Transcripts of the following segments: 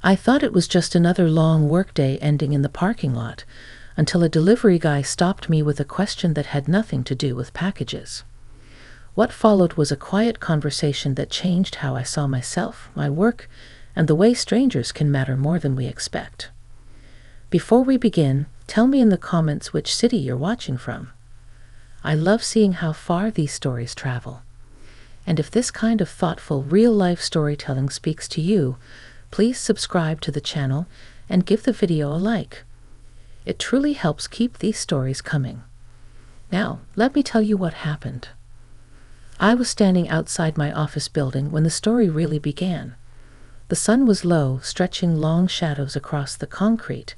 I thought it was just another long workday ending in the parking lot, until a delivery guy stopped me with a question that had nothing to do with packages. What followed was a quiet conversation that changed how I saw myself, my work, and the way strangers can matter more than we expect. Before we begin, tell me in the comments which city you're watching from. I love seeing how far these stories travel. And if this kind of thoughtful, real-life storytelling speaks to you, please subscribe to the channel and give the video a like. It truly helps keep these stories coming. Now, let me tell you what happened. I was standing outside my office building when the story really began. The sun was low, stretching long shadows across the concrete,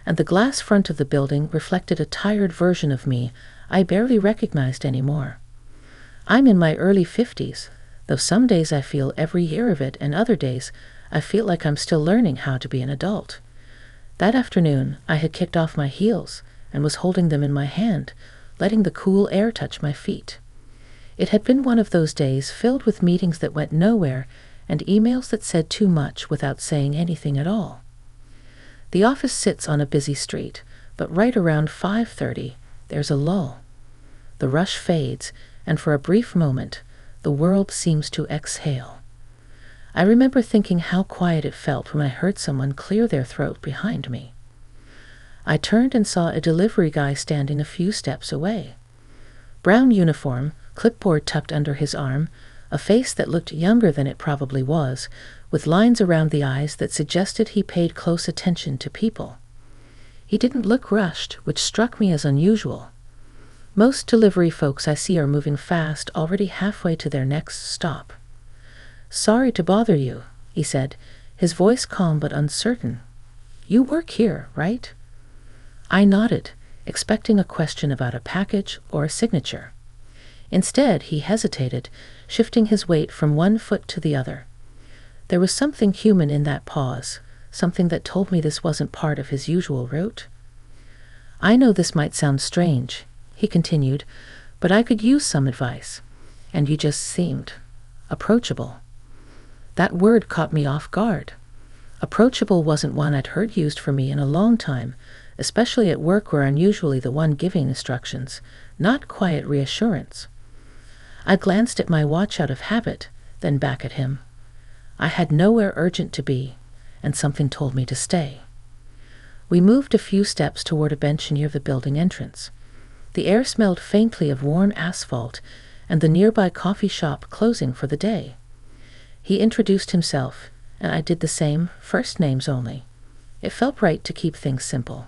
and the glass front of the building reflected a tired version of me I barely recognized anymore. I'm in my early 50s, though some days I feel every year of it, and other days I feel like I'm still learning how to be an adult. That afternoon, I had kicked off my heels and was holding them in my hand, letting the cool air touch my feet. It had been one of those days filled with meetings that went nowhere and emails that said too much without saying anything at all. The office sits on a busy street, but right around 5:30, there's a lull. The rush fades, and for a brief moment, the world seems to exhale. I remember thinking how quiet it felt when I heard someone clear their throat behind me. I turned and saw a delivery guy standing a few steps away. Brown uniform, clipboard tucked under his arm, a face that looked younger than it probably was, with lines around the eyes that suggested he paid close attention to people. He didn't look rushed, which struck me as unusual. Most delivery folks I see are moving fast, already halfway to their next stop. "Sorry to bother you," he said, his voice calm but uncertain. "You work here, right?" I nodded, expecting a question about a package or a signature. Instead, he hesitated, shifting his weight from one foot to the other. There was something human in that pause, something that told me this wasn't part of his usual route. "I know this might sound strange," he continued, "but I could use some advice, and you just seemed approachable." That word caught me off guard. Approachable wasn't one I'd heard used for me in a long time, especially at work where I'm usually the one giving instructions, not quiet reassurance. I glanced at my watch out of habit, then back at him. I had nowhere urgent to be, and something told me to stay. We moved a few steps toward a bench near the building entrance. The air smelled faintly of warm asphalt and the nearby coffee shop closing for the day. He introduced himself, and I did the same, first names only. It felt right to keep things simple.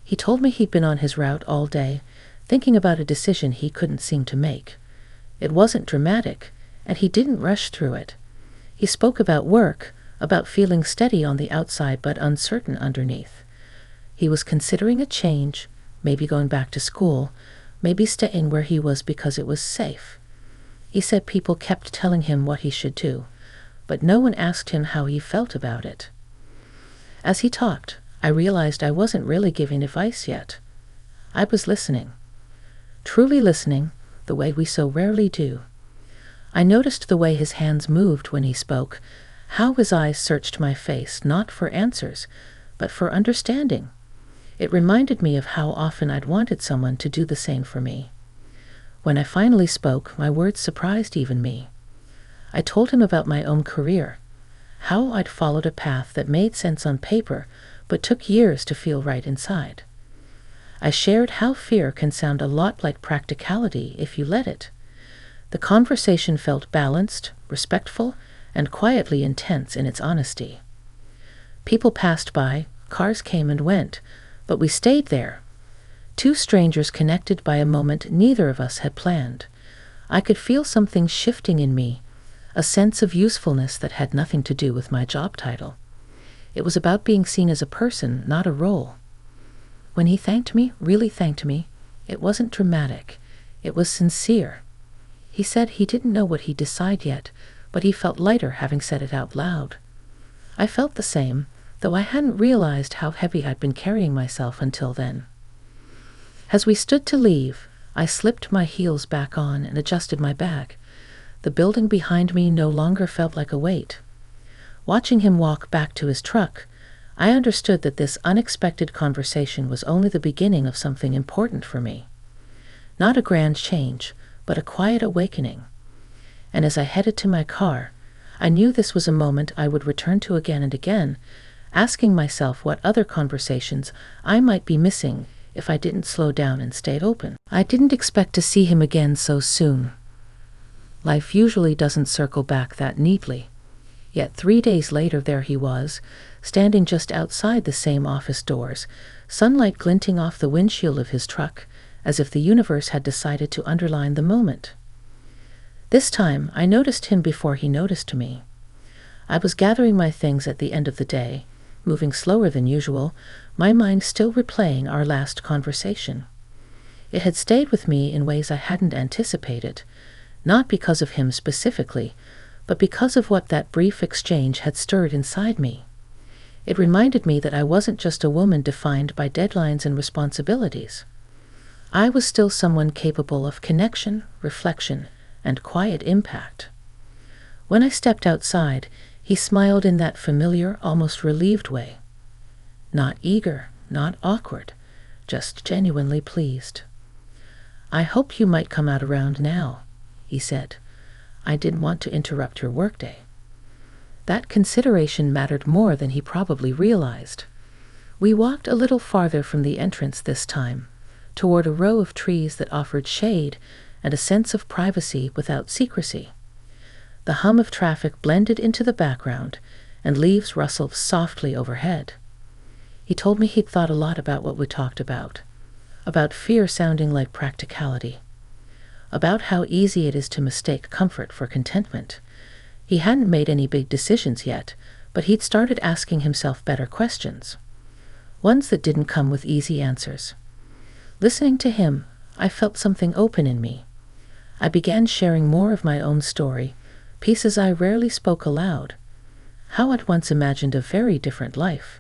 He told me he'd been on his route all day, thinking about a decision he couldn't seem to make. It wasn't dramatic, and he didn't rush through it. He spoke about work, about feeling steady on the outside but uncertain underneath. He was considering a change, maybe going back to school, maybe staying where he was because it was safe. He said people kept telling him what he should do, but no one asked him how he felt about it. As he talked, I realized I wasn't really giving advice yet. I was listening. Truly listening, the way we so rarely do. I noticed the way his hands moved when he spoke, how his eyes searched my face, not for answers, but for understanding. It reminded me of how often I'd wanted someone to do the same for me. When I finally spoke, my words surprised even me. I told him about my own career, how I'd followed a path that made sense on paper, but took years to feel right inside. I shared how fear can sound a lot like practicality if you let it. The conversation felt balanced, respectful, and quietly intense in its honesty. People passed by, cars came and went, but we stayed there. Two strangers connected by a moment neither of us had planned. I could feel something shifting in me, a sense of usefulness that had nothing to do with my job title. It was about being seen as a person, not a role. When he thanked me, really thanked me, it wasn't dramatic. It was sincere. He said he didn't know what he'd decide yet, but he felt lighter having said it out loud. I felt the same, though I hadn't realized how heavy I'd been carrying myself until then. As we stood to leave, I slipped my heels back on and adjusted my bag. The building behind me no longer felt like a weight. Watching him walk back to his truck, I understood that this unexpected conversation was only the beginning of something important for me. Not a grand change, but a quiet awakening. And as I headed to my car, I knew this was a moment I would return to again and again, asking myself what other conversations I might be missing if I didn't slow down and stay open. I didn't expect to see him again so soon. Life usually doesn't circle back that neatly. Yet 3 days later there he was, standing just outside the same office doors, sunlight glinting off the windshield of his truck, as if the universe had decided to underline the moment. This time, I noticed him before he noticed me. I was gathering my things at the end of the day, moving slower than usual, my mind still replaying our last conversation. It had stayed with me in ways I hadn't anticipated, not because of him specifically, but because of what that brief exchange had stirred inside me. It reminded me that I wasn't just a woman defined by deadlines and responsibilities. I was still someone capable of connection, reflection, and quiet impact. When I stepped outside, he smiled in that familiar, almost relieved way. Not eager, not awkward, just genuinely pleased. "I hope you might come out around now," he said. "I didn't want to interrupt your workday." That consideration mattered more than he probably realized. We walked a little farther from the entrance this time, toward a row of trees that offered shade and a sense of privacy without secrecy. The hum of traffic blended into the background, and leaves rustled softly overhead. He told me he'd thought a lot about what we talked about fear sounding like practicality, about how easy it is to mistake comfort for contentment. He hadn't made any big decisions yet, but he'd started asking himself better questions, ones that didn't come with easy answers. Listening to him, I felt something open in me. I began sharing more of my own story, pieces I rarely spoke aloud. How I'd once imagined a very different life.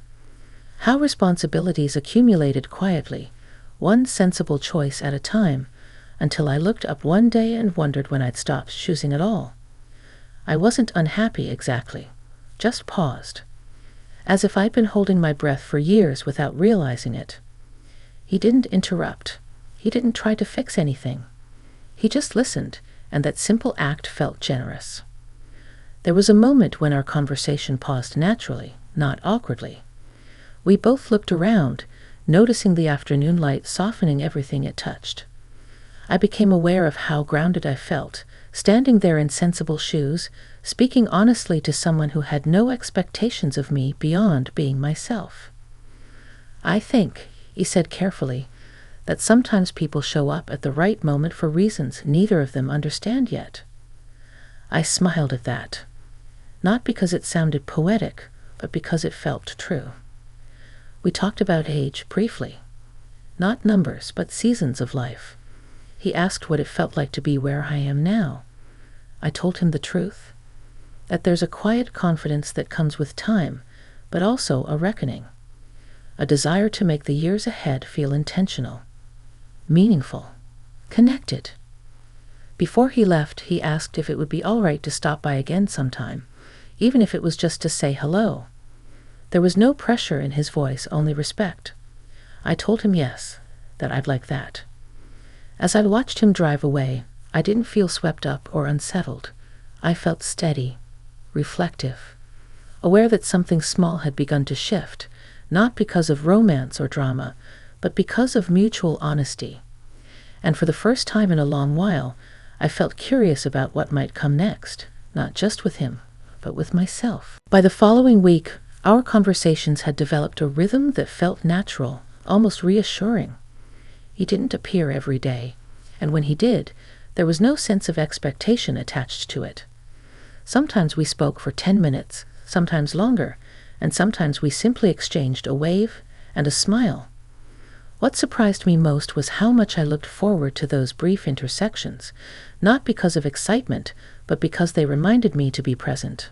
How responsibilities accumulated quietly, one sensible choice at a time, until I looked up one day and wondered when I'd stopped choosing at all. I wasn't unhappy exactly, just paused, as if I'd been holding my breath for years without realizing it. He didn't interrupt. He didn't try to fix anything. He just listened, and that simple act felt generous. There was a moment when our conversation paused naturally, not awkwardly. We both looked around, noticing the afternoon light softening everything it touched. I became aware of how grounded I felt, standing there in sensible shoes, speaking honestly to someone who had no expectations of me beyond being myself. "I think," he said carefully, "that sometimes people show up at the right moment for reasons neither of them understand yet." I smiled at that, not because it sounded poetic, but because it felt true. We talked about age briefly, not numbers, but seasons of life. He asked what it felt like to be where I am now. I told him the truth, that there's a quiet confidence that comes with time, but also a reckoning, a desire to make the years ahead feel intentional, meaningful, connected. Before he left, he asked if it would be all right to stop by again sometime, even if it was just to say hello. There was no pressure in his voice, only respect. I told him yes, that I'd like that. As I watched him drive away, I didn't feel swept up or unsettled. I felt steady, reflective, aware that something small had begun to shift, not because of romance or drama, but because of mutual honesty. And for the first time in a long while, I felt curious about what might come next, not just with him, but with myself. By the following week, our conversations had developed a rhythm that felt natural, almost reassuring. He didn't appear every day, and when he did, there was no sense of expectation attached to it. Sometimes we spoke for 10 minutes, sometimes longer, and sometimes we simply exchanged a wave and a smile. What surprised me most was how much I looked forward to those brief intersections, not because of excitement, but because they reminded me to be present.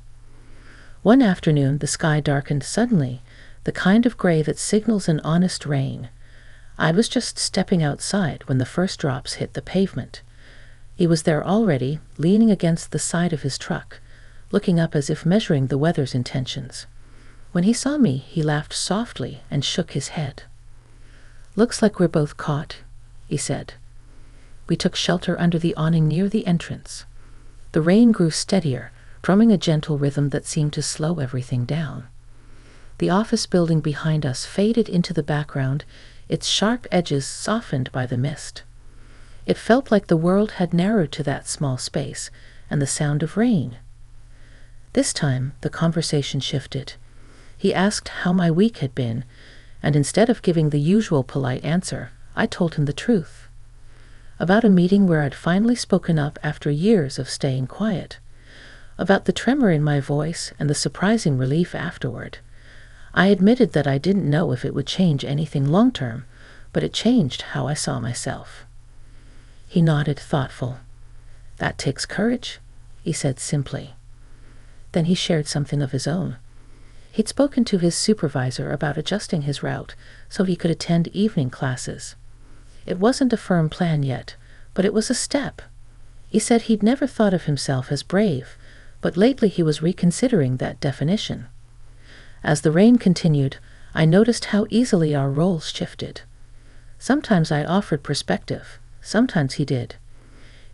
One afternoon, the sky darkened suddenly, the kind of gray that signals an honest rain. I was just stepping outside when the first drops hit the pavement. He was there already, leaning against the side of his truck, looking up as if measuring the weather's intentions. When he saw me, he laughed softly and shook his head. "Looks like we're both caught," he said. We took shelter under the awning near the entrance. The rain grew steadier, drumming a gentle rhythm that seemed to slow everything down. The office building behind us faded into the background, its sharp edges softened by the mist. It felt like the world had narrowed to that small space, and the sound of rain. This time, the conversation shifted. He asked how my week had been, and instead of giving the usual polite answer, I told him the truth. About a meeting where I'd finally spoken up after years of staying quiet. About the tremor in my voice and the surprising relief afterward. I admitted that I didn't know if it would change anything long-term, but it changed how I saw myself. He nodded, thoughtful. "That takes courage," he said simply. Then he shared something of his own. He'd spoken to his supervisor about adjusting his route so he could attend evening classes. It wasn't a firm plan yet, but it was a step. He said he'd never thought of himself as brave, but lately he was reconsidering that definition. As the rain continued, I noticed how easily our roles shifted. Sometimes I offered perspective, sometimes he did.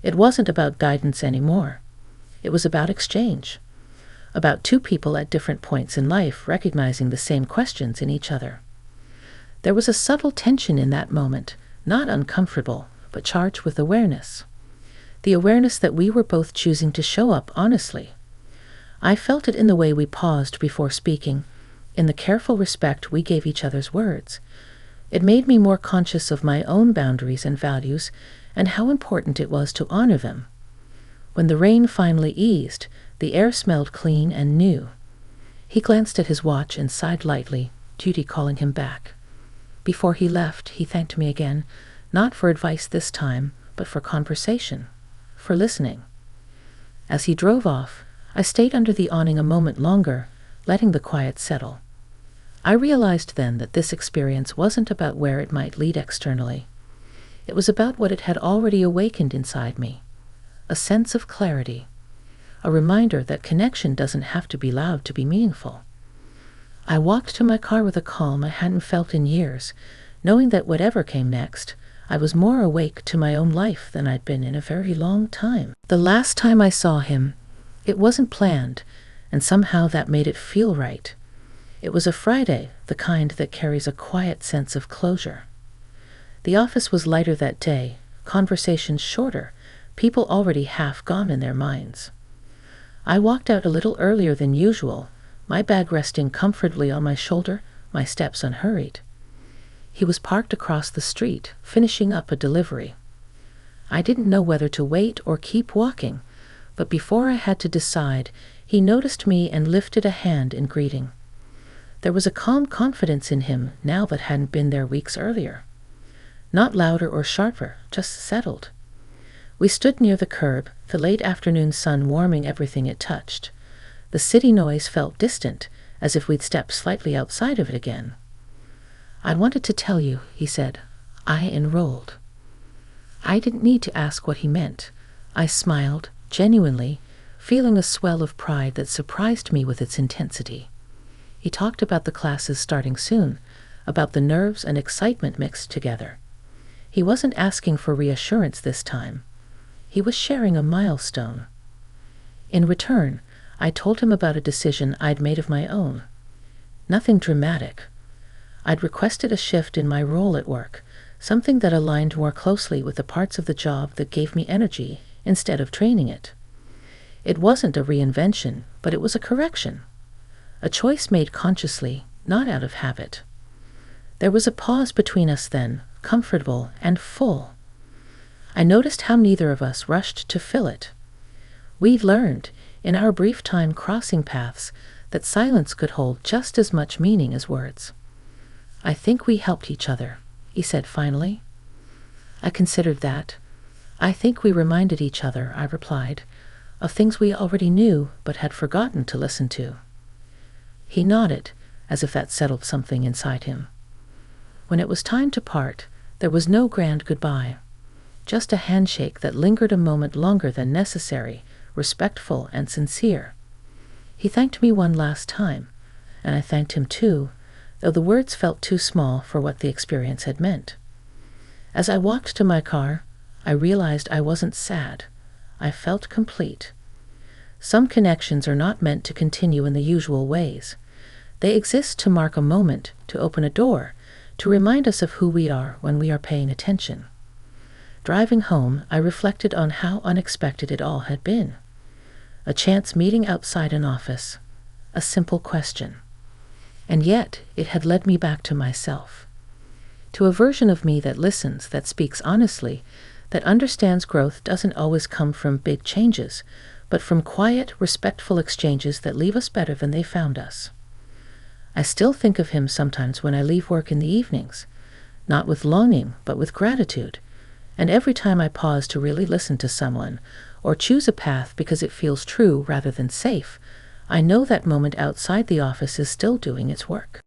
It wasn't about guidance anymore. It was about exchange. About two people at different points in life recognizing the same questions in each other. There was a subtle tension in that moment, not uncomfortable, but charged with awareness. The awareness that we were both choosing to show up honestly. I felt it in the way we paused before speaking, in the careful respect we gave each other's words. It made me more conscious of my own boundaries and values and how important it was to honor them. When the rain finally eased, the air smelled clean and new. He glanced at his watch and sighed lightly, duty calling him back. Before he left, he thanked me again, not for advice this time, but for conversation, for listening. As he drove off, I stayed under the awning a moment longer, letting the quiet settle. I realized then that this experience wasn't about where it might lead externally. It was about what it had already awakened inside me. A sense of clarity. A reminder that connection doesn't have to be loud to be meaningful. I walked to my car with a calm I hadn't felt in years, knowing that whatever came next, I was more awake to my own life than I'd been in a very long time. The last time I saw him, it wasn't planned, and somehow that made it feel right. It was a Friday, the kind that carries a quiet sense of closure. The office was lighter that day, conversations shorter, people already half gone in their minds. I walked out a little earlier than usual, my bag resting comfortably on my shoulder, my steps unhurried. He was parked across the street, finishing up a delivery. I didn't know whether to wait or keep walking, but before I had to decide, he noticed me and lifted a hand in greeting. There was a calm confidence in him now that hadn't been there weeks earlier. Not louder or sharper, just settled. We stood near the curb, the late afternoon sun warming everything it touched. The city noise felt distant, as if we'd stepped slightly outside of it again. "I wanted to tell you," he said. "I enrolled." I didn't need to ask what he meant. I smiled, genuinely, feeling a swell of pride that surprised me with its intensity. He talked about the classes starting soon, about the nerves and excitement mixed together. He wasn't asking for reassurance this time. He was sharing a milestone. In return, I told him about a decision I'd made of my own. Nothing dramatic. I'd requested a shift in my role at work, something that aligned more closely with the parts of the job that gave me energy instead of draining it. It wasn't a reinvention, but it was a correction. A choice made consciously, not out of habit. There was a pause between us then, comfortable and full. I noticed how neither of us rushed to fill it. We'd learned, in our brief time crossing paths, that silence could hold just as much meaning as words. "I think we helped each other," he said finally. I considered that. "I think we reminded each other," I replied, "of things we already knew but had forgotten to listen to." He nodded, as if that settled something inside him. When it was time to part, there was no grand goodbye. Just a handshake that lingered a moment longer than necessary, respectful and sincere. He thanked me one last time, and I thanked him too, though the words felt too small for what the experience had meant. As I walked to my car, I realized I wasn't sad. I felt complete. Some connections are not meant to continue in the usual ways. They exist to mark a moment, to open a door, to remind us of who we are when we are paying attention. Driving home, I reflected on how unexpected it all had been. A chance meeting outside an office, a simple question. And yet, it had led me back to myself, to a version of me that listens, that speaks honestly, that understands growth doesn't always come from big changes, but from quiet, respectful exchanges that leave us better than they found us. I still think of him sometimes when I leave work in the evenings, not with longing, but with gratitude. And every time I pause to really listen to someone, or choose a path because it feels true rather than safe, I know that moment outside the office is still doing its work.